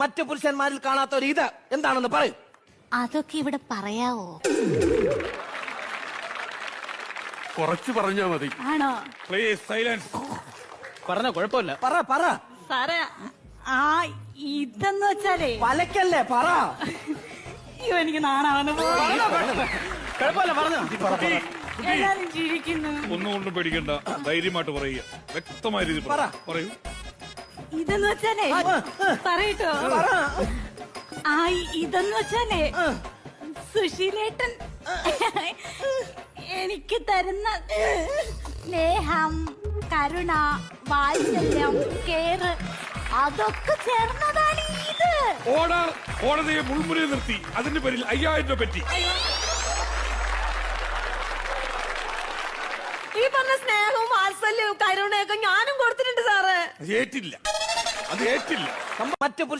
മറ്റു പുരുഷന്മാരിൽ കാണാത്ത ഒരു ഇത് എന്താണെന്ന് പറയൂ. അതൊക്കെ ഇവിടെ പറയാവോ? കുറച്ച് പറഞ്ഞാ മതി. ആണോ? Please silence. പറഞ്ഞ കുഴപ്പമില്ല. പറ പറ. സാറേ ആ ഇതെന്ന് വെച്ചാലേ വലക്കല്ലേ, പറ. അയ്യോ എനിക്ക് നാണാവുന്നു. കുഴപ്പമില്ല, പറഞ്ഞോ. എല്ലാരും ചിരിക്കുന്നു. ഒന്നുകൊണ്ടും പേടിക്കണ്ട, ധൈര്യമായിട്ട് പറയുക. വ്യക്തമായ രീതി പറയൂ. ഇതെന്ന് വെച്ചാലേ പറയട്ടോ. ആ ഇതെന്ന് വെച്ചാലേ സുശീലേട്ടൻ എനിക്ക് തരുന്ന സ്നേഹം, കരുണ, വാത്സല്യം, കെയർ അതൊക്കെ ചേർന്നതാണ് ഇത്. ഓർഡർ. കോടതിയെ മുൾമുനയിൽ നിർത്തി അതിന്റെ പേരിൽ 5000 രൂപ പറ്റി. ഈ പറഞ്ഞ സ്നേഹവും വാത്സല്യവും കരുണയൊക്കെ ഞാനും കൊടുത്തിട്ടുണ്ട് സാറ്. അത് ഏറ്റില്ല. മറ്റു